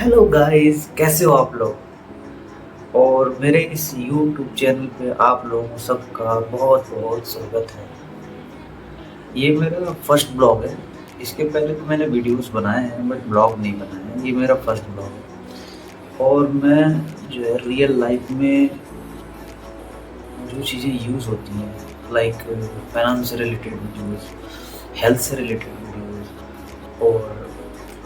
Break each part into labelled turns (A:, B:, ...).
A: Hello guys, कैसे हो आप लोग। और मेरे इस यूट्यूब चैनल पे आप लोगों सबका बहुत बहुत स्वागत है। ये मेरा फर्स्ट ब्लॉग है। इसके पहले तो मैंने वीडियोस बनाए हैं बट ब्लॉग नहीं बनाए हैं। ये मेरा फर्स्ट ब्लॉग है और मैं जो है रियल लाइफ में जो चीज़ें यूज़ होती हैं लाइक फाइनेंस से रिलेटेड वीडियोस, हेल्थ से रिलेटेड वीडियोस और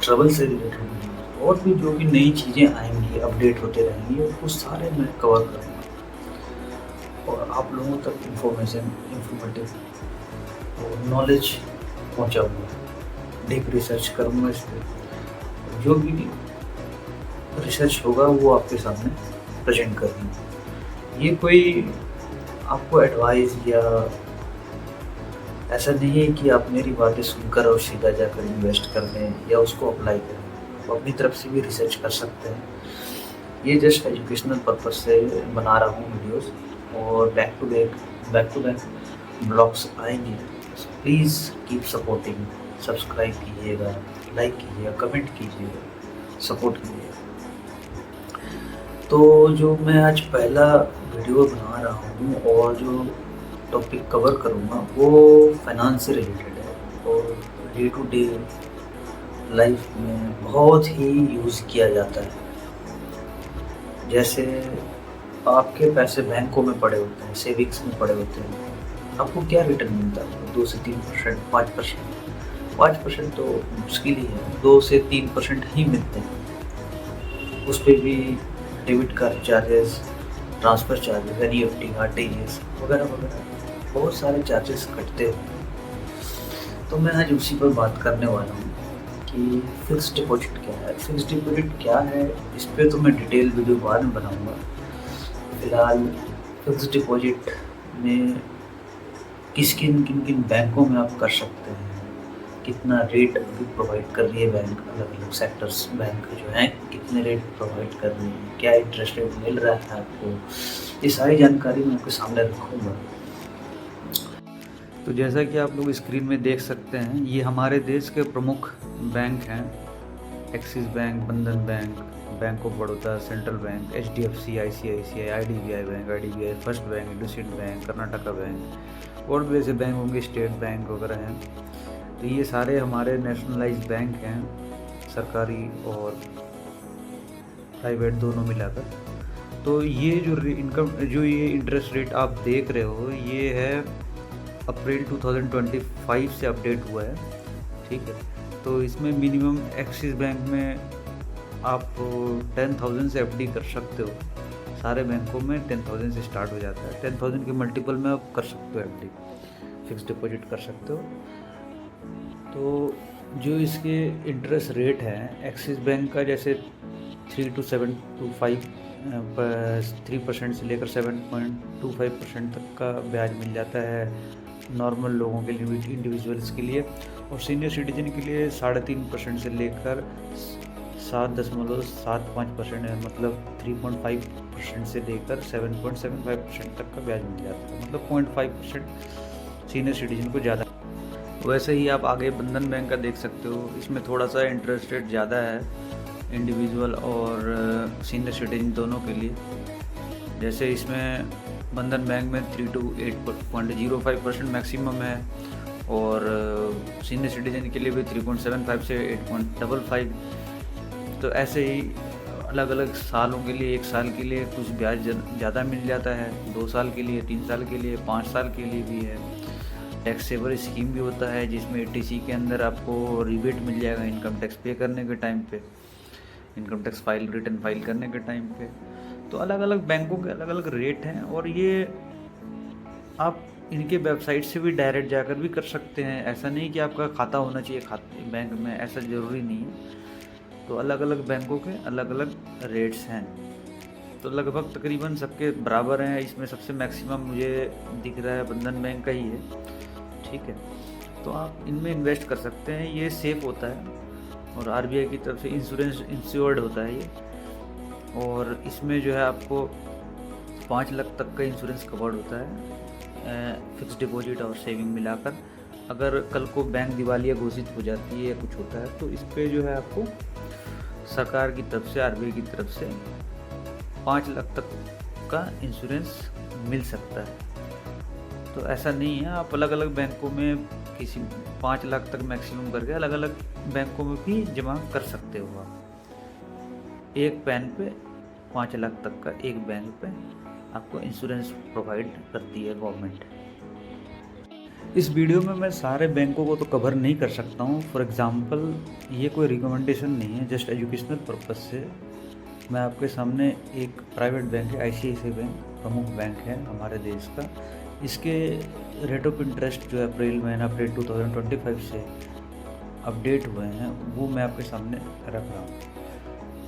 A: ट्रैवल से रिलेटेड वीडियोस और भी जो भी नई चीज़ें आएंगी अपडेट होते रहेंगी वो सारे मैं कवर करूँगा और आप लोगों तक इंफॉर्मेटिव और नॉलेज पहुँचाऊँगा। डीप रिसर्च करूँगा इस पर। जो भी रिसर्च होगा वो आपके सामने प्रेजेंट करूँगा। ये कोई आपको एडवाइस या ऐसा नहीं है कि आप मेरी बातें सुनकर और सीधा जाकर इन्वेस्ट कर दें या उसको अप्लाई करें। आप अपनी तरफ से भी रिसर्च कर सकते हैं। ये जस्ट एजुकेशनल पर्पज से बना रहा हूँ वीडियोस और बैक टू बैक ब्लॉग्स आएंगे। Please keep supporting. सब्सक्राइब कीजिएगा, लाइक कीजिएगा, कमेंट कीजिएगा, सपोर्ट कीजिएगा। तो जो मैं आज पहला वीडियो बना रहा हूँ और जो टॉपिक कवर करूँगा वो फाइनेंस से रिलेटेड है और डे टू डे लाइफ में बहुत ही यूज़ किया जाता है। जैसे आपके पैसे बैंकों में पड़े होते हैं, सेविंग्स में पड़े होते हैं, आपको क्या रिटर्न मिलता है? 2 से 3%, 5%। 5% तो मुश्किल ही है, 2 से 3% ही मिलते हैं। उस पर भी debit card charges, transfer charges, NEFT, RTGS वगैरह वगैरह बहुत सारे चार्जेस कटते हैं। तो मैं आज उसी पर बात करने वाला हूँ कि फ़िक्स्ड डिपॉज़िट क्या है। फ़िक्स्ड डिपॉज़िट क्या है, इस पे तो मैं डिटेल वीडियो बाद में बनाऊँगा। फ़िलहाल फ़िक्स्ड डिपॉज़िट में किन-किन बैंकों में आप कर सकते हैं, कितना रेट अभी प्रोवाइड कर रही है बैंक, अलग-अलग सेक्टर्स बैंक जो हैं कितने रेट प्रोवाइड कर रही हैं, क्या इंटरेस्ट रेट मिल रहा है आपको, ये सारी जानकारी मैं आपके सामने रखूँगा। तो जैसा कि आप लोग स्क्रीन में देख सकते हैं, ये हमारे देश के प्रमुख बैंक हैं। एक्सिस बैंक, बंधन bank, bank of Baroda, central bank, HDFC, ICICI, IDBI bank, IDBI first bank, IndusInd bank, Karnataka bank और भी ऐसे बैंक होंगे, स्टेट बैंक वगैरह हैं। तो ये सारे हमारे नेशनलाइज्ड बैंक हैं, सरकारी और प्राइवेट दोनों मिलाकर। तो ये जो ये इंटरेस्ट रेट आप देख रहे हो, ये है अप्रैल 2025 से अपडेट हुआ है, ठीक है। तो इसमें मिनिमम एक्सिस बैंक में आप 10,000 से एफडी कर सकते हो। सारे बैंकों में 10,000 से स्टार्ट हो जाता है। 10,000 के मल्टीपल में आप कर सकते हो एफडी, फिक्स डिपॉजिट कर सकते हो। तो जो इसके इंटरेस्ट रेट हैं एक्सिस बैंक का, जैसे 3 to 7 to 5 3% से लेकर 7.25% तक का ब्याज मिल जाता है नॉर्मल लोगों के लिए, इंडिविजुअल्स के लिए। और सीनियर सिटीजन के लिए 3.5% से लेकर 7.75% है, मतलब 3.5% से लेकर 7.75% तक का ब्याज मिल जाता है, मतलब 0.5% सीनियर सिटीजन को ज़्यादा। वैसे ही आप आगे बंधन बैंक का देख सकते हो, इसमें थोड़ा सा इंटरेस्ट रेट ज़्यादा है इंडिविजुअल और सीनियर सिटीजन दोनों के लिए। जैसे इसमें बंधन बैंक में 3 to 8.05% मैक्सिमम है और सीनियर सिटीजन के लिए भी 3.75 से 8.55। तो ऐसे ही अलग अलग सालों के लिए, 1 साल के लिए कुछ ब्याज ज़्यादा मिल जाता है, 2 साल के लिए, 3 साल के लिए, 5 साल के लिए भी है। टैक्स सेवर स्कीम भी होता है जिसमें एटीसी के अंदर आपको रिबेट मिल जाएगा इनकम टैक्स पे करने के टाइम पे, इनकम टैक्स रिटर्न फाइल करने के टाइम पे। तो अलग अलग बैंकों के अलग अलग रेट हैं और ये आप इनके वेबसाइट से भी डायरेक्ट जाकर भी कर सकते हैं। ऐसा नहीं कि आपका खाता होना चाहिए खाते बैंक में, ऐसा ज़रूरी नहीं है। तो अलग अलग बैंकों के अलग अलग रेट्स हैं, तो लगभग तकरीबन सबके बराबर हैं। इसमें सबसे मैक्सिमम मुझे दिख रहा है बंधन बैंक का ही है, ठीक है। तो आप इनमें इन्वेस्ट कर सकते हैं, ये सेफ़ होता है और आरबीआई की तरफ से इंश्योर्ड होता है ये। और इसमें जो है आपको 5 लाख तक का इंश्योरेंस कवर्ड होता है, फिक्स डिपॉजिट और सेविंग मिलाकर। अगर कल को बैंक दिवालिया घोषित हो जाती है या कुछ होता है तो इस पर जो है आपको सरकार की तरफ से, आरबीआई की तरफ से 5 लाख तक का इंश्योरेंस मिल सकता है। तो ऐसा नहीं है, आप अलग अलग बैंकों में किसी 5 लाख तक मैक्सिमम करके अलग अलग बैंकों में भी जमा कर सकते हो आप। एक पैन पे 5 लाख तक का एक बैंक पे आपको इंश्योरेंस प्रोवाइड करती है गवर्नमेंट। इस वीडियो में मैं सारे बैंकों को तो कवर नहीं कर सकता हूँ। फॉर एग्ज़ाम्पल, ये कोई रिकमेंडेशन नहीं है, जस्ट एजुकेशनल पर्पज़ से मैं आपके सामने एक प्राइवेट बैंक है, आईसीआईसीआई बैंक, प्रमुख बैंक है हमारे देश का। इसके रेट ऑफ इंटरेस्ट जो अप्रैल 2025 से अपडेट हुए हैं वो मैं आपके सामने रख रहा हूँ।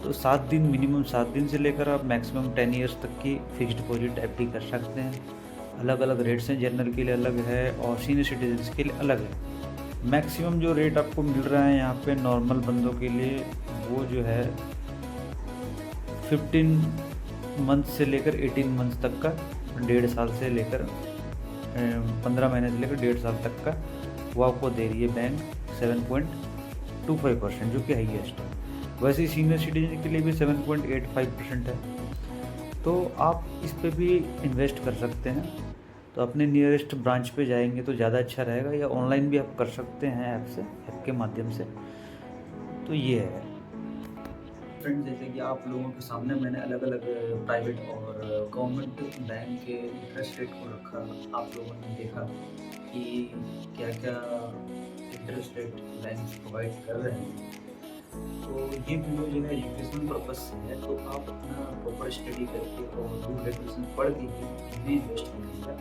A: तो 7 दिन, मिनिमम 7 दिन से लेकर आप मैक्सिमम 10 ईयर्स तक की फिक्स्ड डिपॉजिट एफडी कर सकते हैं। अलग अलग रेट्स हैं, जनरल के लिए अलग है और सीनियर सिटीजन्स के लिए अलग है। मैक्सिमम जो रेट आपको मिल रहा है यहाँ पे नॉर्मल बंदों के लिए वो जो है 15 मंथ से लेकर 18 मंथ तक का, 1.5 साल से लेकर 15 महीने से लेकर 1.5 साल तक का वो आपको दे रही है बैंक 7.25%, जो कि हाईएस्ट है। वैसे ही सीनियर सिटीजन के लिए भी 7.85% है। तो आप इस पे भी इन्वेस्ट कर सकते हैं। तो अपने नियरेस्ट ब्रांच पे जाएंगे तो ज़्यादा अच्छा रहेगा, या ऑनलाइन भी आप कर सकते हैं ऐप के माध्यम से। तो ये है फ्रेंड्स, जैसे कि आप लोगों के सामने मैंने अलग अलग प्राइवेट और गवर्नमेंट बैंक के इंटरेस्ट रेट को रखा। आप लोगों ने देखा कि क्या क्या इंटरेस्ट रेट बैंक प्रोवाइड कर रहे हैं। तो ये वीडियो जो है एजुकेशनल पर्पज से है, तो आप अपना प्रॉपर स्टडी करके और रूल रेगुलेशन पढ़ के इन्हें इन्वेस्ट कीजिएगा।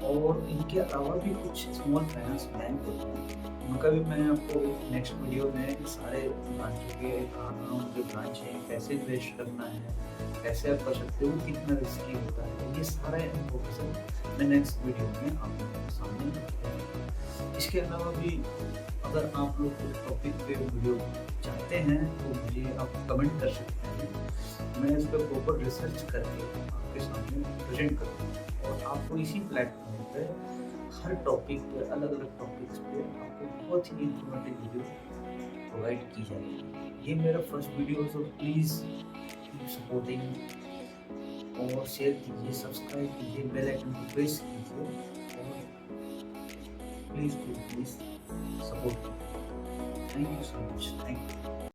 A: और इनके अलावा भी कुछ स्मॉल फाइनेंस बैंक होते हैं, उनका भी मैं आपको नेक्स्ट वीडियो में सारे ब्रांचों के कहाँ उनके ब्रांच हैं, कैसे इन्वेस्ट करना है, कैसे आप कर सकते हो, कितना रिस्की होता है, ये सारा इन्फॉर्मेशन मैं नेक्स्ट वीडियो में आप लोगों के सामने रखूँगा। इसके अलावा भी अगर आप लोग इस टॉपिक पे वीडियो चाहते हैं तो मुझे आप कमेंट कर सकते हैं। मैं इस पर प्रॉपर रिसर्च करके आपके सामने प्रेजेंट करूँगा और आपको इसी प्लेटफॉर्म पे हर टॉपिक पे, अलग अलग टॉपिक्स पे आपको बहुत ही इंफॉर्मेटिव वीडियो प्रोवाइड की जाएगी। ये मेरा फर्स्ट वीडियो है, तो प्लीज़ कीप सपोर्टिंग और शेयर कीजिए, सब्सक्राइब कीजिए, बेल आइकन को प्रेस कीजिए और प्लीज़ सपोर्ट कीजिए। Thank you so much. Thank you.